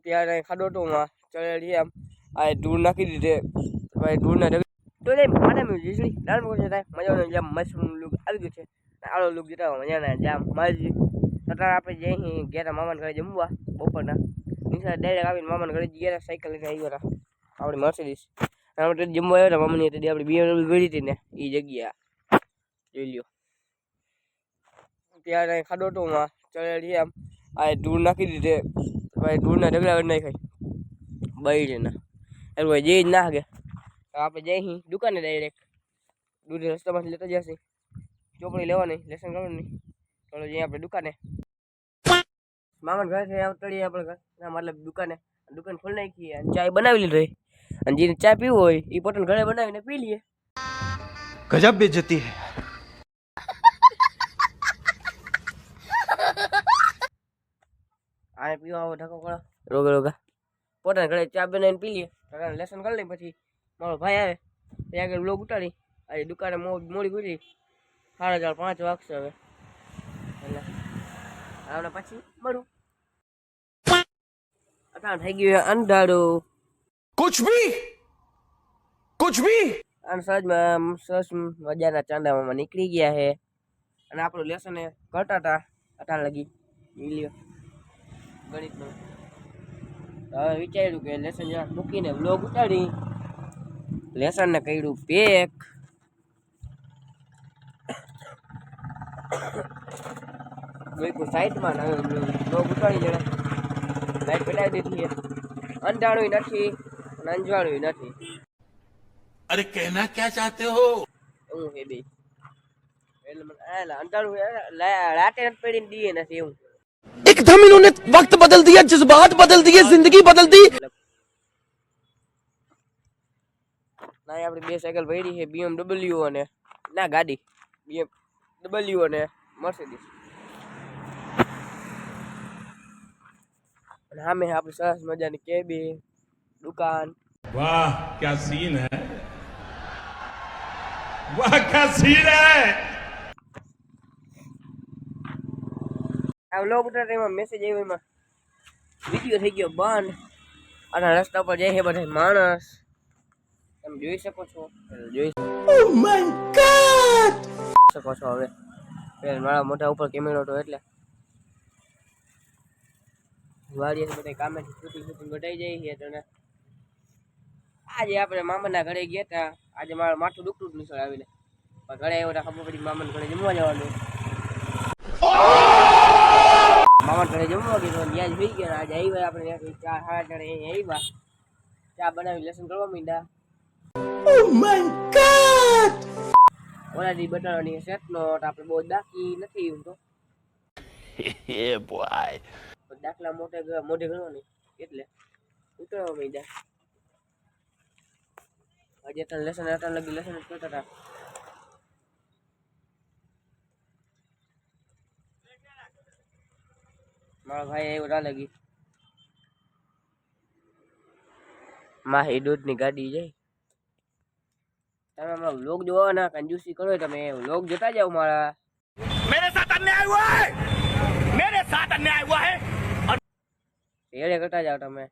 ત્યારે ખાડો તો ચડેલી એમ આ ધૂળ નાખી દીધે ભાઈ ધૂળના તો નહીં મને વીજળી દાળ મૂકે છે મજાનો જેમ મશરૂમ લુક આવી ગયું છે આળો લુક જેતા મજાના જામ માજી તટા આપણે જઈ ગયા મામાને ઘરે જમવા બપોરના નિશા ડાયરેક્ટ આવીને મામાને ઘરે ગયા સાયકલ લઈને આવ્યા હતા આપણી મર્સિડીઝ આપણે જમવા આવ્યા હતા મામાની હતી આપણી BMW ગળી હતી ને એ જગ્યા જોઈ લ્યો ત્યારે ખાડો તો ચડેલી એમ આ ધૂળ નાખી દીધે ભાઈ ધૂળના ઢગલા નહીં ખાય બૈરીના એવું ભાઈ જઈ જ ના હગે આપણે જઈ દુકાને ડાયરેક્ટ દૂધ રસ્તામાંથી લેતા જશે ચોપડી લેવાની લેસન કરવાની ચાલો જઈએ આપણે દુકાને મામાને ઘરે આવતડીએ આપણે ઘર મતલબ દુકાન ખોલી નાખીએ અને ચાય બનાવી લીધી અને જેને ચા પીવું હોય એ પોતાને ઘરે બનાવીને પી લઈએ ગજબ બેઇજ્જતી હે આ પીવા આવો ઢકો કરો રોગા પોતાના ઘરે ચા બનાવીને પી લઈએ લેસન કરી લઈએ પછી મારો ભાઈ આવે ત્યાં આગળ બ્લોગ ઉતારી આજે દુકાને મોડી ખુલી 4:30 વાગશે હવે એટલે આપણે પછી મળું અટાણ થઈ ગયું અંધારું कुछ भी અને સહજમાં સરસ મજાના ચાંદામાં નીકળી ગયા છે અને આપણું લેસન કરતા હતા અટાણ લગી લ્યો ગણિતનું હવે વિચાર્યું કે લેસન જરાક મૂકીને બ્લોગ ઉતારી લેસનને કર્યું પેક મૂક્યું સાઈડમાં બ્લોગ ઉતારી જરા લાઈટ પેટાવી દીધી અંધાણું નથી અને અંજવાળું નથી अरे कहना क्या चाहते हो એવું છે બે એટલે મને અંધાણું રાતે નથી પડીને દીએ નથી એવું एकदम इन्होंने वक्त बदल दिया जज्बात बदल दिए जिंदगी बदल दी ના આપણી બે સાયકલ ભરી છે BMW અને ના ગાડી BMW અને મર્સિડીઝ અને સામે આપણી સરસ મજાની કેબિન દુકાન वाह क्या सीन है वाह क्या सीन है આ લોગ ઉતારતા એમાં મેસેજ આવ્યો એમાં વિડીયો થઈ ગયો બંધ અને રસ્તા પર જાય છે બધા માણસ તમે જોઈ શકો છો જોઈ શકો છો હવે મારા મોઢા ઉપર કેમેરો હતો એટલે વાડીએ બધા કામેથી શૂટિંગ ઘટાઈ જાય છે તો આજે આપણે મામાના ઘરે ગયા હતા આજે મારું માથું દુખતું જ નિસળ આવીને પણ ઘરે આવ્યો ખબર પડી મામાના ઘરે જમવા જવાનું મામાના ઘરે જમવા ગયો ત્યાં જ હોઈ ગયા આજે આવ્યા આપણે ત્યાંથી 4:30 અહીંયા આવ્યા ચા બનાવી લેસન કરવા માંડ્યા ઓલાથી બટાણાની સેટનો આપણે બહુ દાખી નથી હું તો દાખલા મોઢે ગણવાની એટલે ઉતરવા માંડ્યા આજે તો લેસન લગી લેસન જ કરતા હતા મારો ભાઈ એવું ના લગી માહી દૂધની ગાડી જાય તમે અમારો વ્લોગ જોવાના કંજૂસી કરો તમે વ્લોગ જોતા જાઓ મારા मेरे साथ अन्याय हुआ है मेरे साथ अन्याय हुआ है શેરે કરતા જાઓ તમે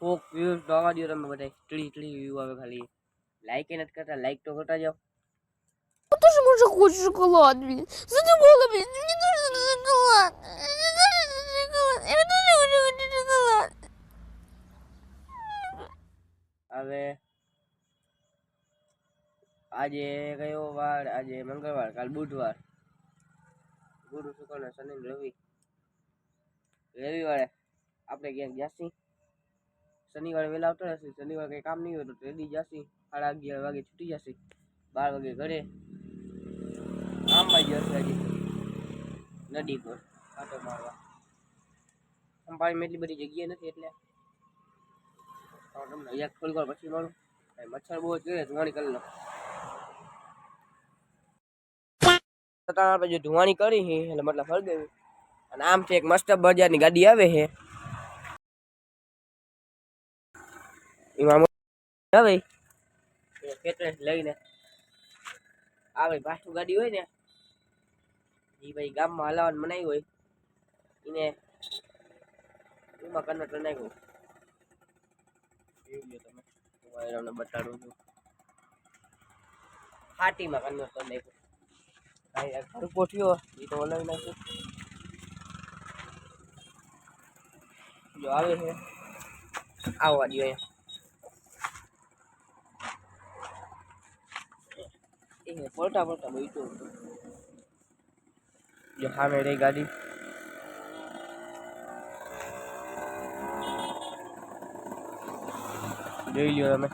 કોક વ્યૂઝ દવા દો તમે બધા ટલી વ્યૂ આવે ખાલી લાઈક એ નથી કરતા લાઈક તો કરતા જાઓ Ты же мужик хочешь шоколад, блин. Задумала, блин. Мне нужен шоколад. Мне нужен шоколад. Я тоже хочу шоколад. હવે આજે કયો વાર આજે મંગળવાર કાલ બુધવાર ગુરુ શુક્ર ને શનિ રવિ રવિવારે આપણે ક્યાંક જાસી શનિવારે વહેલા આવતા રહેશે શનિવારે કંઈ કામ નહીં હોય તો રેડી જાસી 11:30 વાગે છૂટી જશે 12 વાગે ઘરે આમ બાજુ હશે હજી નદી પર કાંટો મારવા અંબાણીમાં એટલી બધી જગ્યા નથી એટલે તમને એક થોડી વાર પછી મારું મચ્છર બહુ જ કરે ધુવાણી કરી લો આપણે જો ધુવાણી કરી છે એટલે મતલબ હળગાવી અને આમ છે એક મસ્ત બજારની ગાડી આવે છે એમાં આવે ખેતરે લઈને આવે પાછું ગાડી હોય ને એ ભાઈ ગામમાં હલાવવાનું મનાઈ હોય એને એમાં કન્વર્ટર નાખ્યું. જોઈ લો તમે, હું તમને બતાડું છું. હાટીમાં કન્વર્ટર નાખ્યું. ભાઈ ઘર પોઠ્યો એ તો હલાવી નાખ્યું. જો આવે છે આવવા દો અહીંયા પોલટા પોલટા બેઠું હતું. જો સામે રહી ગાડી. જોઈ લ્યો તમે.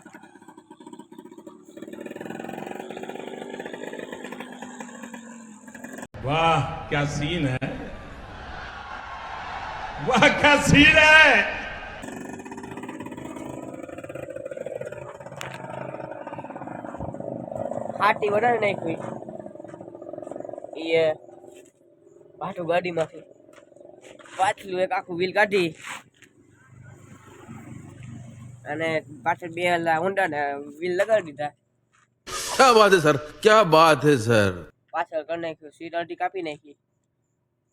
वाह क्या सीन है, वाह क्या सीन है. હાટી બનાવી નાખી એ પાછું ગાડીમાંથી પાછલું એક આખું વ્હીલ કાઢી અને પાછળ બે હોન્ડા ને વ્હીલ લગાડી દીધા. क्या बात है सर, क्या बात है सર. પાછળ કરી નાખ્યું. સીટ અડધી કાપી નાખી.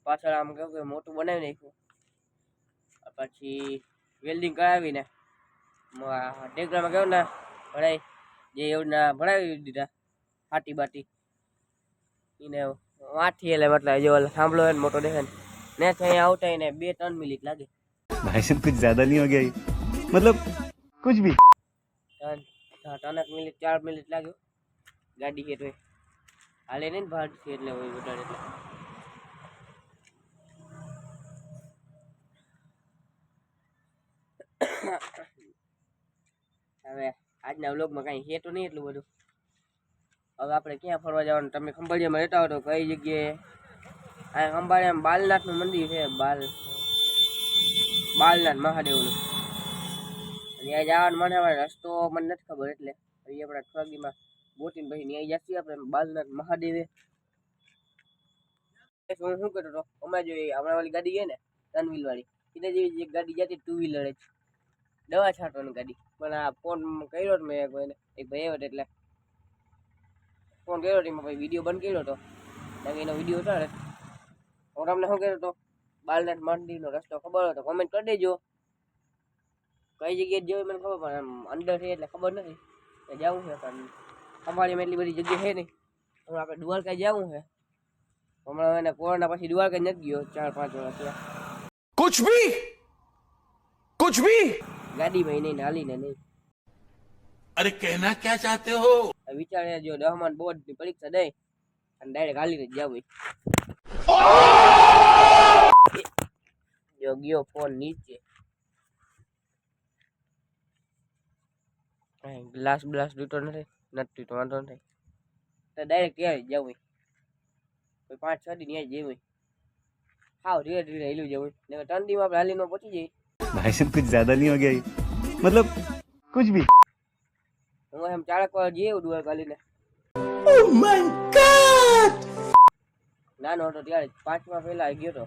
પાછળ આમ કેવું કે મોટું બનાવી નાખ્યું. પછી વેલ્ડિંગ કરાવીને ટેકરામાં કેવું ના ભણાય જે એવું ના ભણાવી દીધા. હાટી બાટી એને વાંચી એટલે મતલબ જો સાંભળો હોય ને મોટો દેખાય ને અહીંયા આવતા એને 2-3 મિનિટ લાગે. भाई साहब कुछ ज्यादा नहीं हो गया ये? मतलब कुछ भी 3 મિનિટ 4 મિનિટ લાગ્યો ગાડી છે તો હાલે નહીં ને ભાડ છે એટલે હોય વધારે એટલે. હવે આજના વ્લોગમાં કાંઈ છે તો નહીં એટલું બધું. હવે આપણે ક્યાં ફરવા જવાનું? તમે ખંભાળિયામાં રહેતા હો તો કઈ જગ્યાએ? આ ખંભાળિયામાં બાલનાથનું મંદિર છે. બાલનાથ મહાદેવનું. ત્યાં જવાનું મને રસ્તો મને નથી ખબર એટલે પછી આપણે ખગીમાં બોટીને પછી ત્યાં જઈએ આપણે બાલનાથ મહાદેવે. હું શું કરતો હતો અમે જો હમણાં વાળી ગાડી છે ને 3 વ્હીલ વાળી એને જેવી એક ગાડી જતી 2 વ્હીલર જ દવા છાંટવાની ગાડી. પણ આ ફોન કર્યો હતો મેં કોઈને એક ભાઈ આવ્યો એટલે ફોન કર્યો એમાં ભાઈ વિડીયો બંધ કર્યો હતો કારણ એનો વિડીયો ઉતારે. હું તમને શું કર્યો હતો બાલનાથ મંદિરનો રસ્તો ખબર હોય તો કોમેન્ટ કરી દેજો. કઈ જગ્યાએ જવું મને ખબર પણ આમ અંદર છે એટલે ખબર નથી. જવું છે પણ ખંભાળીમાં એટલી બધી જગ્યા છે નહીં. હમણાં આપણે દ્વારકા જવું છે. હમણાં એને કોરોના પછી દ્વારકા નથી ગયો 4-5 વર્ષ થયા. कुछ भी ગાડીમાં નહીં હાલીને નહીં. अरे कहना क्या चाहते हो? વિચારે જો 10મા બોર્ડની પરીક્ષા દઈ અને ડાયરેક્ટ હાલીને જ જવું. જો ગયો ફોન નીચે. ગ્લાસ બ્લાસ તૂટો નથી તો વાંધો નથી. તો ડાયરેક્ટ ત્યાં જ જવું. કોઈ 5-6 દી ત્યાં જ જવું. હાવ ધીરે ધીરે હેલું જવું. ને 3 દીમાં આપણે હાલીને પહોંચી જઈએ. भाई साहब कुछ ज्यादा नहीं हो गया ये? मतलब कुछ भी હું એમ 4 વાર જઈએ દ્વારકા હાલીને. નાનો હતો ત્યારે 5મા પહેલા ગયો હતો.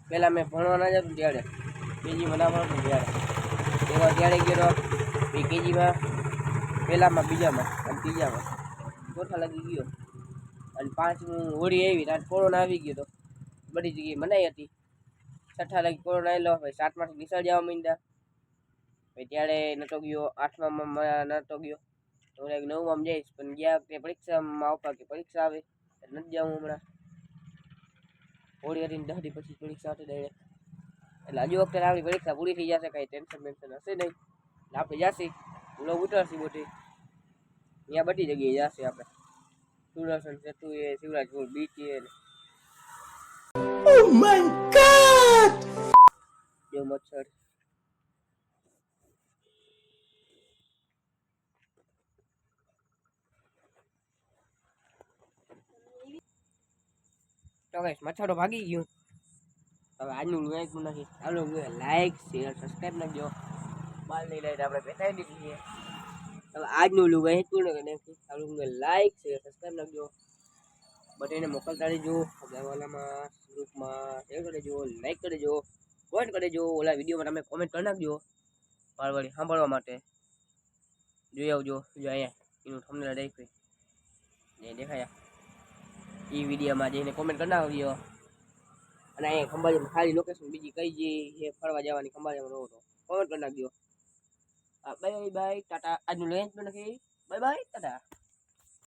પેલા મેં ભણવા ના જતું ત્યારે કેજીમાં ના ભણતું ત્યારે એમાં ત્યારે ગયો હતો. પછી કેજીમાં પહેલામાં બીજામાં અને ત્રીજામાં ચોથા લાગી ગયો. અને 5મું હોળી આવી ત્યારે કોરોના આવી ગયો હતો. બધી જગ્યાએ મનાઈ હતી. 6ઠા લાગી કોરોના આવેલો. પછી 7માંથી નિશાળ જવા માંડ્યા. પછી ત્યારે નતો ગયો. 8મામાં નતો ગયો. તો હું 9મામાં જઈશ પણ ગયા વખતે પરીક્ષામાં આવતા કે પરીક્ષા આવે નથી જાઉં હમણાં. હોળી હતી 10 દી પછી પરીક્ષા હતી ડાયરેક્ટ. એટલે હજુ વખતે આપણી પરીક્ષા પૂરી થઈ જશે. કાંઈ ટેન્શન બેન્શન હશે નહીં. એટલે આપણે જશે વ્લોગ ઉતરશે બોટી ત્યાં બધી જગ્યાએ જશે આપણે. સુદર્શન સેતુ એ શિવરાજપુર બીચ એ જો મચ્છર તો ગાઈસ મચ્છરો ભાગી ગયું. હવે આજનું લાઈક નથી ચાલો લાઈક શેર સબસ્ક્રાઈબ નાખજો. બાલ નહીં લાઈટ આપણે બેઠાઈ દીધી છે. હવે આજનું લુક અહીં પૂર્ણ કરી નાખ્યું. ચાલો લાઈક શેર સબસ્ક્રાઈબ નાખજો. બધાને મોકલતા રહેજો. વાલામાં ગ્રુપમાં શેર કરી દેજો. લાઈક કરી દેજો. કોમેન્ટ કરી દેજો. ઓલા વિડીયોમાં તમે કોમેન્ટ કરી નાખજો. વાળવાળી સાંભળવા માટે જોઈ આવજો. જો અહીંયા એનું થંબનેલ રાખ્યું જે દેખાયા એ વિડીયોમાં જઈને કોમેન્ટ કરી નાખજો. અને અહીંયા ખંભાળિયામાં ખાલી લોકેશન બીજી કઈ જે ફરવા જવાની ખંભાળિયામાં રહો તો કોમેન્ટ કરી નાખજો. Bye bye Tata. આજનું લેન્ચ પણ નથી. Bye bye Tata.